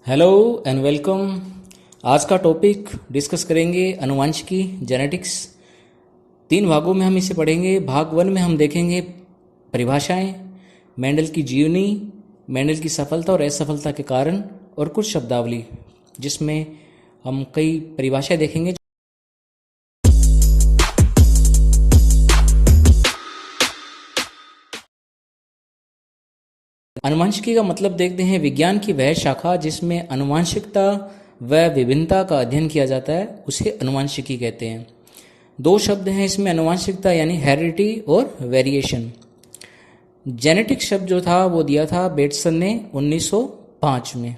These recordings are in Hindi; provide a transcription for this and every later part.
Hello and welcome. आज का टॉपिक डिस्कस करेंगे आनुवंशिकी जेनेटिक्स। 3 भागों में हम इसे पढ़ेंगे। भाग 1 में हम देखेंगे परिभाषाएं, मेंडल की जीवनी, मेंडल की सफलता और असफलता के कारण और कुछ शब्दावली, जिसमें हम कई परिभाषाएं देखेंगे। आनुवंशिकी का मतलब देखते हैं विज्ञान की वह शाखा जिसमें आनुवंशिकता व विभिन्नता का अध्ययन किया जाता है, उसे आनुवंशिकी कहते हैं। 2 शब्द हैं इसमें आनुवंशिकता यानी हेरिडिटी और वेरिएशन। जेनेटिक शब्द जो था वो दिया था बेटसन ने 1905 में।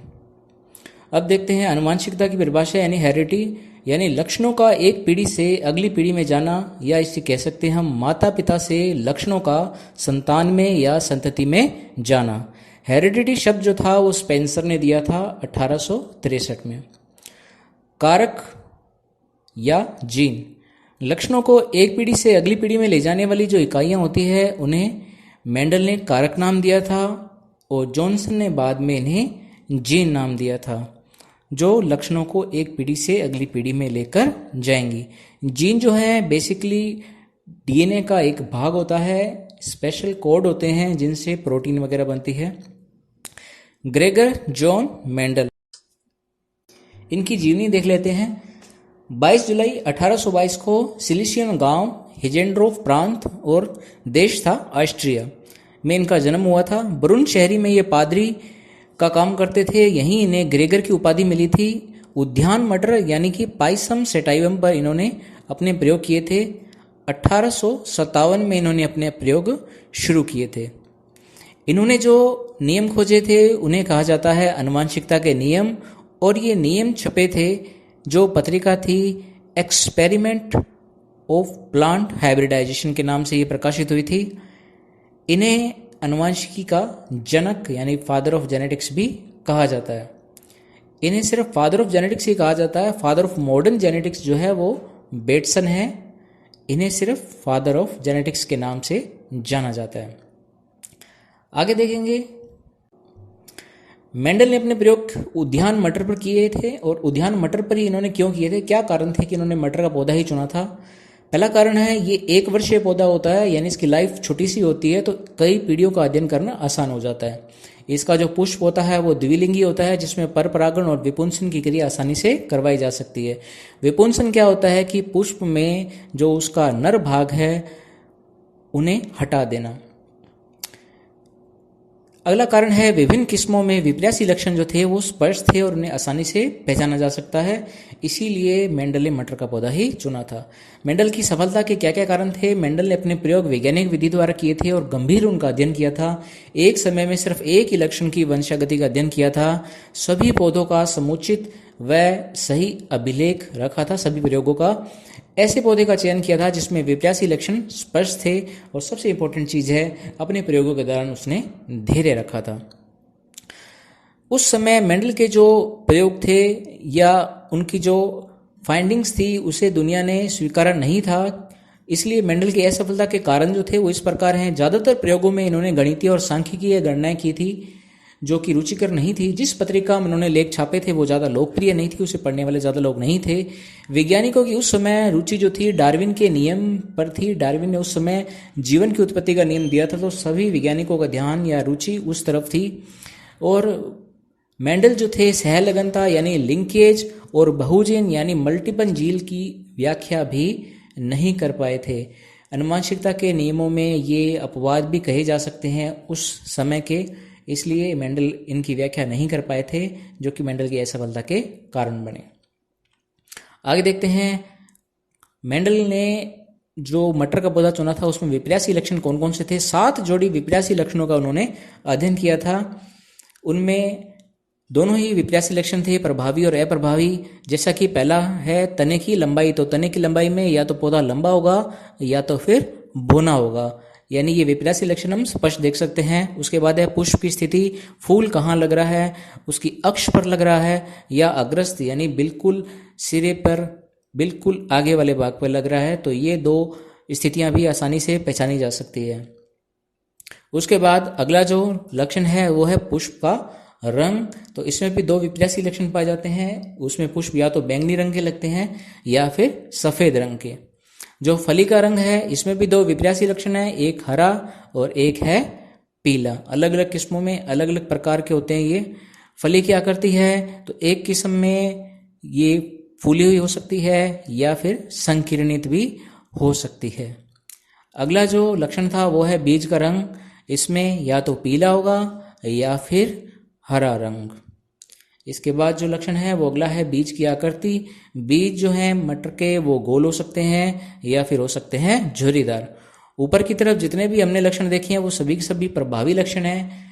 अब देखते हैं आनुवंशिकता की परिभाषा यानी हेरिडिटी यानी लक्षणों का एक पीढ़ी से अगली पीढ़ी में जाना, या इसे कह सकते हैं हम माता पिता से लक्षणों का संतान में या संतति में जाना। हेरिडिटी शब्द जो था वो स्पेंसर ने दिया था 1863 में। कारक या जीन, लक्षणों को एक पीढ़ी से अगली पीढ़ी में ले जाने वाली जो इकाइयां होती है उन्हें मेंडल ने कारक नाम दिया था और जॉनसन ने बाद में इन्हें जीन नाम दिया था, जो लक्षणों को एक पीढ़ी से अगली पीढ़ी में लेकर जाएंगी। जीन जो है बेसिकली डीएनए का एक भाग होता है, स्पेशल कोड होते हैं जिनसे प्रोटीन वगैरह बनती है। ग्रेगर जॉन मेंडल, इनकी जीवनी देख लेते हैं। 22 जुलाई 1822 को सिलिशियन गांव हिजेंड्रोफ प्रांत और देश था ऑस्ट्रिया में इनका जन्म हुआ था। ब्रुन शहरी में ये पादरी का काम करते थे। यहीं इन्हें ग्रेगर की उपाधि मिली थी। उद्यान मटर यानी कि पाइसम सेटाइवम पर इन्होंने अपने प्रयोग किए थे। 1857 में इन्होंने अपने प्रयोग शुरू किए थे। इन्होंने जो नियम खोजे थे उन्हें कहा जाता है आनुवंशिकता के नियम, और ये नियम छपे थे जो पत्रिका थी एक्सपेरिमेंट ऑफ प्लांट हाइब्रिडाइजेशन के नाम से ये प्रकाशित हुई थी। इन्हें आनुवंशिकी का जनक यानी फादर ऑफ जेनेटिक्स भी कहा जाता है। इन्हें सिर्फ फादर ऑफ जेनेटिक्स ही कहा जाता है। फादर ऑफ मॉडर्न जेनेटिक्स जो है वो बेटसन है। इन्हें सिर्फ फादर ऑफ जेनेटिक्स के नाम से जाना जाता है। आगे देखेंगे, मेंडल ने अपने प्रयोग उद्यान मटर पर किए थे, और उद्यान मटर पर ही इन्होंने क्यों किए थे, क्या कारण थे कि इन्होंने मटर का पौधा ही चुना था। पहला कारण है ये 1 वर्षीय पौधा होता है, यानी इसकी लाइफ छोटी सी होती है, तो कई पीढ़ियों का अध्ययन करना आसान हो जाता है। इसका जो पुष्प होता है वो द्विलिंगी होता है, जिसमें पर परागण और विपुंसन की क्रिया आसानी से करवाई जा सकती है। विपुंसन क्या होता है कि पुष्प में जो उसका नर भाग है उन्हें हटा देना। अगला कारण है विभिन्न किस्मों में विप्रासी लक्षण जो थे वो स्पष्ट थे और उन्हें आसानी से पहचाना जा सकता है, इसीलिए मेंडल ने मटर का पौधा ही चुना था। मेंडल की सफलता के क्या क्या कारण थे? मेंडल ने अपने प्रयोग वैज्ञानिक विधि द्वारा किए थे और गंभीर उनका अध्ययन किया था। एक समय में सिर्फ एक ही लक्षण की वंशागति का अध्ययन किया था। सभी पौधों का समुचित व सही अभिलेख रखा था, सभी प्रयोगों का। ऐसे पौधे का चयन किया था जिसमें विप्रासी लक्षण स्पष्ट थे, और सबसे इंपॉर्टेंट चीज है अपने प्रयोगों के दौरान उसने धैर्य रखा था। उस समय मेंडल के जो प्रयोग थे या उनकी जो फाइंडिंग्स थी उसे दुनिया ने स्वीकारा नहीं था, इसलिए मेंडल की असफलता के कारण जो थे वो इस प्रकार हैं। ज्यादातर प्रयोगों में इन्होंने गणितीय और सांख्यिकीय गणनाएं की थी जो कि रुचिकर नहीं थी। जिस पत्रिका में उन्होंने लेख छापे थे वो ज़्यादा लोकप्रिय नहीं थी, उसे पढ़ने वाले ज़्यादा लोग नहीं थे। वैज्ञानिकों की उस समय रुचि जो थी डार्विन के नियम पर थी। डार्विन ने उस समय जीवन की उत्पत्ति का नियम दिया था, तो सभी वैज्ञानिकों का ध्यान या रुचि उस तरफ थी। और मेंडल जो थे सहलगनता यानी लिंकेज और बहुजीन यानी मल्टीपल जीन की व्याख्या भी नहीं कर पाए थे। आनुवंशिकता के नियमों में ये अपवाद भी कहे जा सकते हैं उस समय के, इसलिए मेंडल इनकी व्याख्या नहीं कर पाए थे, जो कि मेंडल की असफलता के कारण बने। आगे देखते हैं, मेंडल ने जो मटर का पौधा चुना था उसमें विप्रासी लक्षण कौन कौन से थे। 7 जोड़ी विप्रासी लक्षणों का उन्होंने अध्ययन किया था। उनमें दोनों ही विप्रासी लक्षण थे, प्रभावी और अप्रभावी। जैसा कि पहला है तने की लंबाई, तो तने की लंबाई में या तो पौधा लंबा होगा या तो फिर बोना होगा, यानी ये विप्रासी लक्षण हम स्पष्ट देख सकते हैं। उसके बाद है पुष्प की स्थिति, फूल कहाँ लग रहा है, उसकी अक्ष पर लग रहा है या अग्रस्त यानी बिल्कुल सिरे पर, बिल्कुल आगे वाले भाग पर लग रहा है, तो ये 2 स्थितियां भी आसानी से पहचानी जा सकती है। उसके बाद अगला जो लक्षण है वो है पुष्प का रंग, तो इसमें भी दो विप्रासी लक्षण पाए जाते हैं। उसमें पुष्प या तो बैंगनी रंग के लगते हैं या फिर सफेद रंग के। जो फली का रंग है इसमें भी दो विप्रासी लक्षण है, एक हरा और एक है पीला। अलग अलग किस्मों में अलग अलग प्रकार के होते हैं ये। फली की आकृति है तो एक किस्म में ये फूली हुई हो सकती है या फिर संकीर्णित भी हो सकती है। अगला जो लक्षण था वो है बीज का रंग। इसमें या तो पीला होगा या फिर हरा रंग। इसके बाद जो लक्षण है वो अगला है बीज की आकृति। बीज जो है मटर के वो गोल हो सकते हैं या फिर हो सकते हैं झुर्रीदार। ऊपर की तरफ जितने भी हमने लक्षण देखे हैं वो सभी के सभी प्रभावी लक्षण हैं,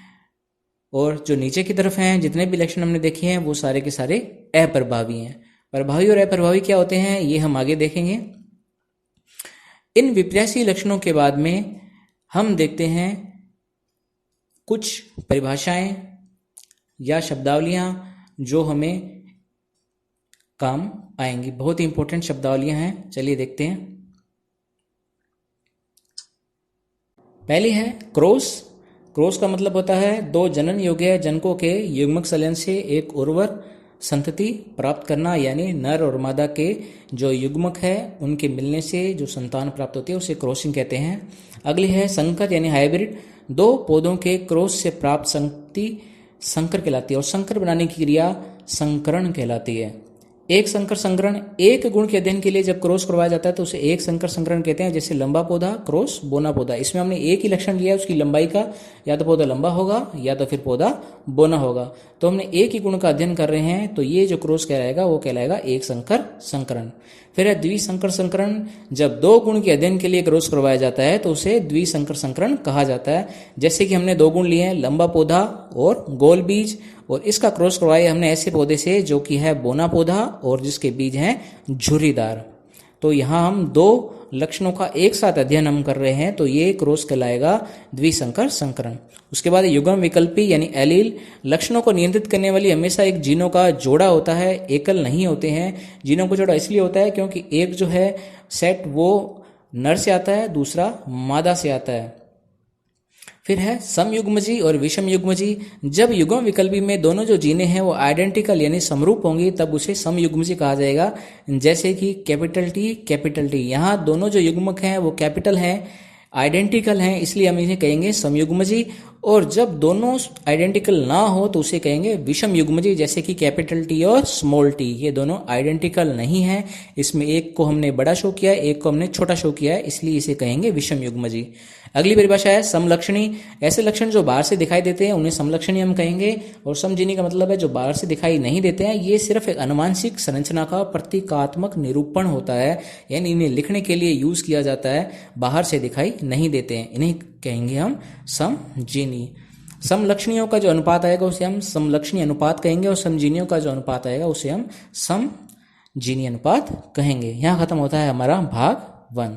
और जो नीचे की तरफ हैं जितने भी लक्षण हमने देखे हैं वो सारे के सारे अप्रभावी हैं। प्रभावी और अप्रभावी क्या होते हैं ये हम आगे देखेंगे। इन विप्रासी लक्षणों के बाद में हम देखते हैं कुछ परिभाषाएं या शब्दावलियां जो हमें काम आएंगी। बहुत ही इंपॉर्टेंट शब्दावलियां हैं, चलिए देखते हैं। पहली है क्रॉस। क्रॉस का मतलब होता है दो जनन योग्य जनकों के युग्मक संलयन से एक उर्वर संतति प्राप्त करना, यानी नर और मादा के जो युग्मक है उनके मिलने से जो संतान प्राप्त होती है उसे क्रॉसिंग कहते हैं। अगली है संकर यानी हाइब्रिड। दो पौधों के क्रॉस से प्राप्त संतति संकर कहलाती है, और संकर बनाने की क्रिया संकरण कहलाती है। एक संकर संकरण एक गुण के अध्ययन के लिए जब क्रॉस करवाया जाता है तो उसे एक संकर संकरण कहते हैं। जैसे लंबा पौधा क्रॉस बोना पौधा, इसमें हमने एक ही लक्षण लिया है उसकी लंबाई का, या तो पौधा लंबा होगा या तो फिर पौधा बोना होगा। तो हमने एक ही गुण का अध्ययन कर रहे हैं तो ये जो क्रॉस कहलाएगा वो कहलाएगा एक संकर संकरण। फिर है द्विसंकर संकरण। जब दो गुण के अध्ययन के लिए क्रॉस करवाया जाता है तो उसे द्विसंकर संकरण कहा जाता है। जैसे कि हमने दो गुण लिए हैं, लंबा पौधा और गोल बीज, और इसका क्रॉस करवाया हमने ऐसे पौधे से जो कि है बोना पौधा और जिसके बीज हैं झुर्रीदार। तो यहाँ हम दो लक्षणों का एक साथ अध्ययन हम कर रहे हैं तो ये क्रॉस कहलाएगा द्विसंकर संकरण। उसके बाद युग्म विकल्पी यानी एलील। लक्षणों को नियंत्रित करने वाली हमेशा एक जीनों का जोड़ा होता है, एकल नहीं होते हैं। जीनों को जोड़ा इसलिए होता है क्योंकि एक जो है सेट वो नर से आता है, दूसरा मादा से आता है। फिर है समयुग्मजी और विषम युग्मजी। जब युग्म विकल्पी में दोनों जो जीने हैं वो आइडेंटिकल यानी समरूप होंगी तब उसे समयुग्मजी कहा जाएगा। जैसे कि कैपिटल टी, यहाँ दोनों जो युग्मक हैं वो कैपिटल हैं, आइडेंटिकल हैं, इसलिए हम इन्हें कहेंगे समयुग्मजी। और जब दोनों आइडेंटिकल ना हो तो उसे कहेंगे विषम युग्मजी। जैसे कि कैपिटल टी और स्मॉल टी, ये दोनों आइडेंटिकल नहीं है, इसमें एक को हमने बड़ा शो किया है, एक को हमने छोटा शो किया है, इसलिए इसे कहेंगे विषम युग्मजी। अगली परिभाषा है समलक्षणी। ऐसे लक्षण जो बाहर से दिखाई देते हैं उन्हें समलक्षणी हम कहेंगे। और समजीनी का मतलब है जो बाहर से दिखाई नहीं देते हैं, ये सिर्फ एक अनुवांशिक संरचना का प्रतीकात्मक निरूपण होता है, यानी इन्हें लिखने के लिए यूज किया जाता है, बाहर से दिखाई नहीं देते हैं, इन्हें कहेंगे हम समजीनी। समलक्षणियों का जो अनुपात आएगा उसे हम समलक्षणी अनुपात कहेंगे, और समजीनियों का जो अनुपात आएगा उसे हम समजीनी अनुपात कहेंगे। यहाँ खत्म होता है हमारा भाग 1।